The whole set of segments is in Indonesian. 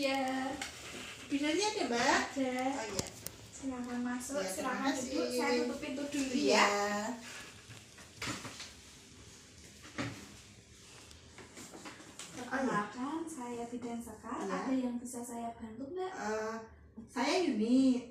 Iya. Bidarnya ada, Mbak? Ada. Oh iya. Silakan masuk, Ya, silakan duduk. Saya tutup pintu dulu Iya. ya. Perkenalkan, saya Bidan Sekar. Iya. Ada yang bisa saya bantu, Mbak? Saya Yuni.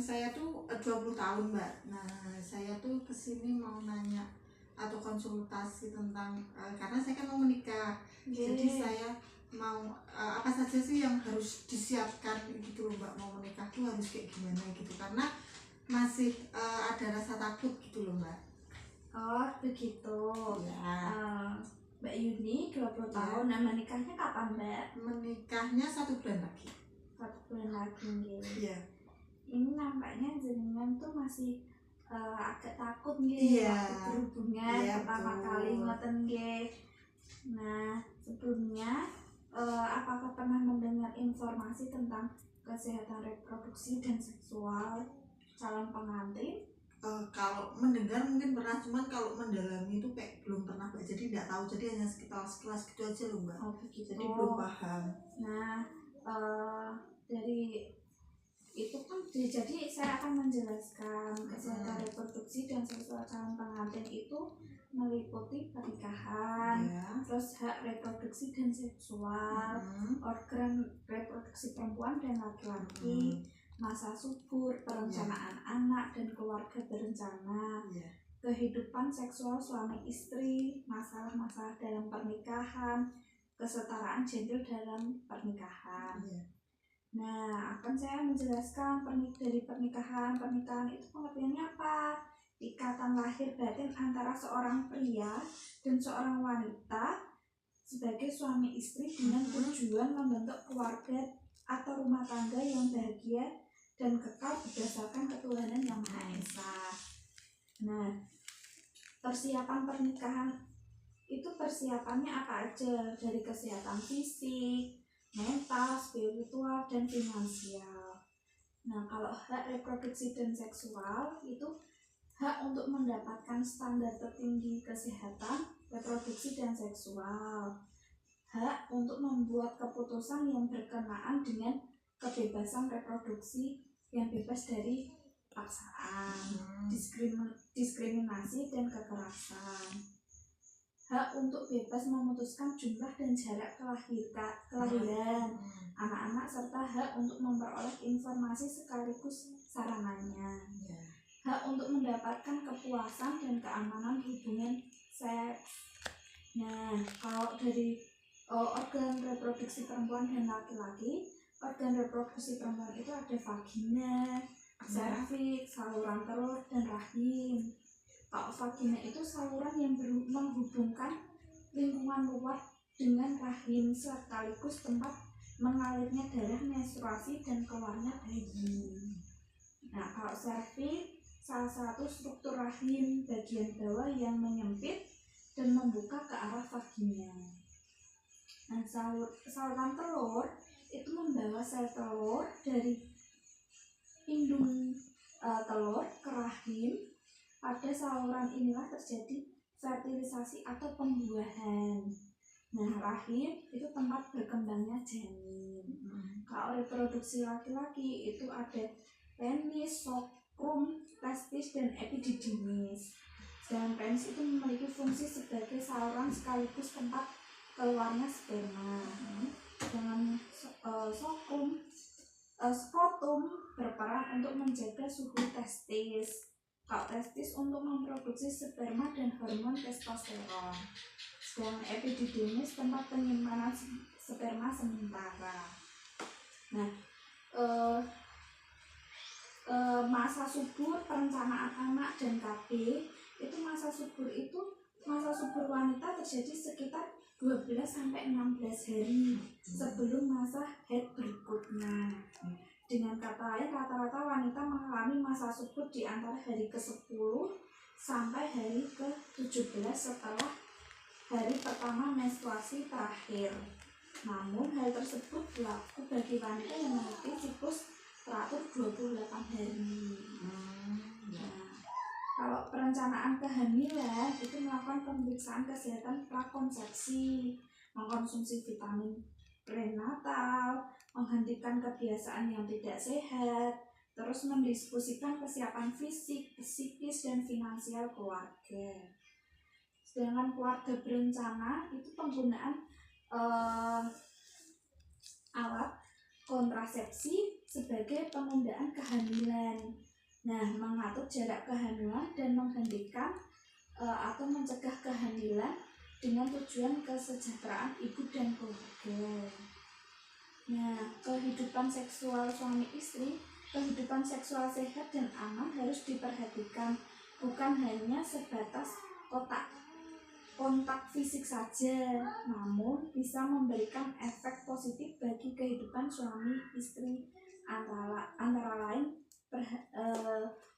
Saya tuh 20 tahun, Mbak. Nah, saya tuh kesini mau nanya atau konsultasi tentang karena saya kan mau menikah. Jadi saya mau apa saja sih yang harus disiapkan gitu loh, Mbak, mau menikah tuh harus kayak gimana gitu, karena masih ada rasa takut gitu loh, Mbak. Oh, begitu. Ya. Mbak Yuni, 20 tahun. Nah, menikahnya kapan, Mbak? Menikahnya 1 bulan lagi. 1 bulan lagi, nggih. Iya. Ini nampaknya jenengan tuh masih agak takut nggih waktu berhubungan pertama kali ngoten nggih. Nah, sebelumnya apakah pernah mendengar informasi tentang kesehatan reproduksi dan seksual calon pengantin? Kalau mendengar mungkin pernah, cuman kalau mendalami itu kayak belum pernah, Mbak. Jadi nggak tahu, jadi hanya sekilas gitu aja loh, Mbak. Oh, begitu. Jadi belum paham. Nah, dari itu kan jadi saya akan menjelaskan kesehatan reproduksi dan seksual calon pengantin itu meliputi pernikahan, terus hak reproduksi dan seksual, organ reproduksi perempuan dan laki-laki, masa subur, perencanaan anak dan keluarga berencana, kehidupan seksual suami istri, masalah-masalah dalam pernikahan, kesetaraan gender dalam pernikahan. Nah, akan saya menjelaskan dari pernikahan. Pernikahan itu pengertiannya apa? Ikatan lahir batin antara seorang pria dan seorang wanita sebagai suami istri dengan tujuan membentuk keluarga atau rumah tangga yang bahagia dan kekal berdasarkan ketuhanan yang Maha Esa. Nah, persiapan pernikahan itu persiapannya apa aja? Dari kesehatan fisik, mental, spiritual, dan finansial. Nah, kalau hak reproduksi dan seksual itu hak untuk mendapatkan standar tertinggi kesehatan reproduksi dan seksual, hak untuk membuat keputusan yang berkenaan dengan kebebasan reproduksi yang bebas dari paksaan, diskriminasi, dan kekerasan, hak untuk bebas memutuskan jumlah dan jarak kelahiran anak-anak, serta hak untuk memperoleh informasi sekaligus sarananya, hak untuk mendapatkan kepuasan dan keamanan hubungan seks. Nah, kalau dari organ reproduksi perempuan dan laki-laki, organ reproduksi perempuan itu ada vagina, serviks, saluran telur, dan rahim. Kalau vagina itu saluran yang menghubungkan lingkungan luar dengan rahim sekaligus tempat mengalirnya darah, menstruasi, dan keluarnya bayi. Nah, kalau serviks salah satu struktur rahim bagian bawah yang menyempit dan membuka ke arah vagina. Nah, saluran telur itu membawa sel telur dari indung telur ke rahim. Pada saluran inilah terjadi fertilisasi atau pembuahan. Nah, rahim itu tempat berkembangnya janin. Kalau reproduksi laki-laki itu ada penis, skrum, testis, dan epididymis. Dan penis itu memiliki fungsi sebagai saluran sekaligus tempat keluarnya sperma. Dengan skrotum berperan untuk menjaga suhu testis. Kalau testis untuk memproduksi sperma dan hormon testosteron. Sedangkan epididymis tempat penyimpanan sperma sementara. Nah, masa subur, perencanaan anak, dan KB itu masa subur wanita terjadi sekitar 12-16 hari sebelum masa haid berikutnya. Dengan kata lain, rata-rata wanita mengalami masa subur di antara hari ke-10 sampai hari ke-17 setelah hari pertama menstruasi terakhir. Namun hal tersebut berlaku bagi wanita yang memiliki siklus teratur 28 hari. Nah, kalau perencanaan kehamilan itu melakukan pemeriksaan kesehatan prakonsepsi, mengkonsumsi vitamin B prenatal, menghentikan kebiasaan yang tidak sehat, terus mendiskusikan kesiapan fisik, psikis, dan finansial keluarga. Sedangkan keluarga berencana itu penggunaan alat kontrasepsi sebagai penundaan kehamilan. Nah, mengatur jarak kehamilan dan menghentikan atau mencegah kehamilan dengan tujuan kesejahteraan ibu dan keluarga. Nah, kehidupan seksual suami istri, kehidupan seksual sehat dan aman harus diperhatikan, bukan hanya sebatas kontak fisik saja, namun bisa memberikan efek positif bagi kehidupan suami istri, antara lain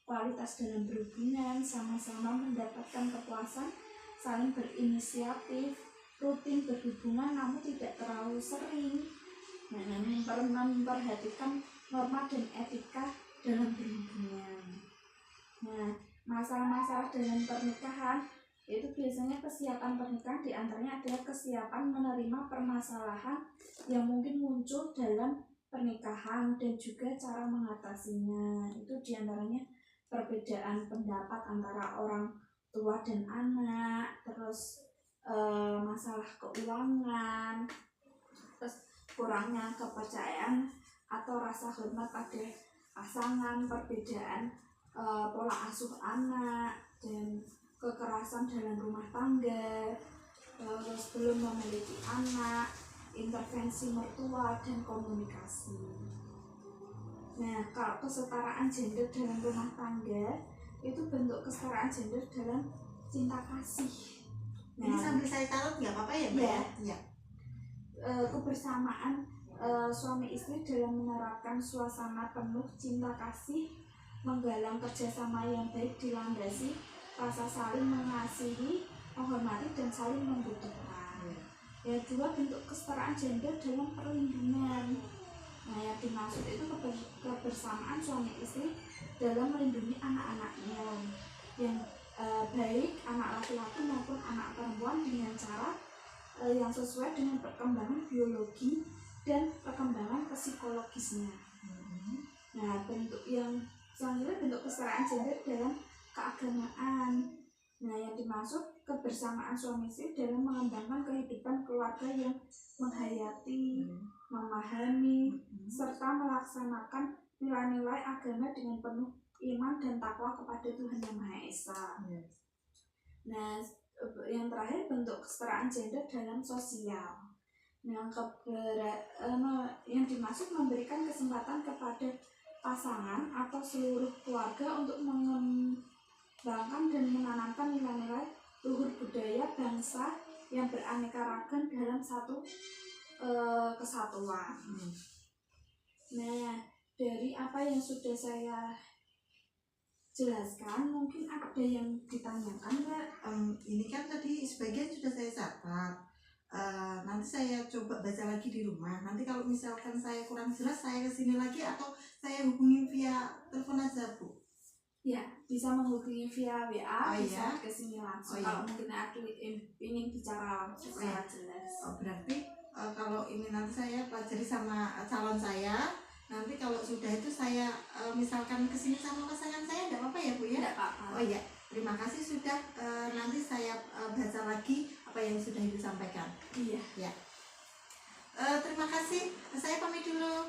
kualitas dalam berhubungan, sama-sama mendapatkan kepuasan, saling berinisiatif, rutin berhubungan namun tidak terlalu sering, memperhatikan norma dan etika dalam berhubungan. Nah, masalah-masalah dalam pernikahan itu biasanya kesiapan pernikahan diantaranya adalah kesiapan menerima permasalahan yang mungkin muncul dalam pernikahan dan juga cara mengatasinya. Itu diantaranya perbedaan pendapat antara orang tua dan anak, terus masalah keuangan, terus kurangnya kepercayaan atau rasa hormat pada pasangan, perbedaan pola asuh anak, dan kekerasan dalam rumah tangga, terus belum memiliki anak, intervensi mertua, dan komunikasi. Nah, kalau kesetaraan gender dalam rumah tangga itu bentuk kesetaraan gender dalam cinta kasih. Nah, ini sambil saya catat nggak apa-apa ya, Mbak? Ya. Kebersamaan suami istri dalam menerapkan suasana penuh cinta kasih, menggalang kerjasama yang baik dilandasi rasa saling mengasihi, menghormati, dan saling membutuhkan. Yang kedua, bentuk kesetaraan gender dalam perlindungan. Nah, yang dimaksud itu kebersamaan suami istri dalam melindungi anak-anaknya yang baik anak laki-laki maupun anak perempuan dengan cara yang sesuai dengan perkembangan biologi dan perkembangan psikologisnya. Nah, bentuk yang selanjutnya bentuk kesetaraan gender dalam keagamaan. Nah, yang dimaksud kebersamaan suami istri dalam mengembangkan kehidupan keluarga yang menghayati, memahami, serta melaksanakan nilai-nilai agama dengan penuh iman dan takwa kepada Tuhan Yang Maha Esa. Nah, yang terakhir bentuk kesetaraan gender dalam sosial. Yang dimaksud memberikan kesempatan kepada pasangan atau seluruh keluarga untuk mengembangkan dan menanamkan nilai-nilai luhur budaya bangsa yang beraneka ragam dalam satu kesatuan. Nah, dari apa yang sudah saya jelaskan, mungkin ada yang ditanyakan, Mbak? Ini kan tadi sebagian sudah saya catat. Nanti saya coba baca lagi di rumah. Nanti kalau misalkan saya kurang jelas, saya kesini lagi atau saya hubungi via telepon aja, Bu? Ya, bisa menghubungi via WA, bisa iya? kesini langsung. Iya. Kalau mungkin aku ingin bicara langsung secara jelas. Berarti kalau ini nanti saya pelajari sama calon saya. Nanti kalau sudah itu saya misalkan kesini sama pasangan saya, tidak apa-apa ya, Bu ya? Tidak apa-apa. Oh iya, terima kasih sudah. Nanti saya baca lagi apa yang sudah Ibu sampaikan. Iya. Ya. Terima kasih. Saya pamit dulu.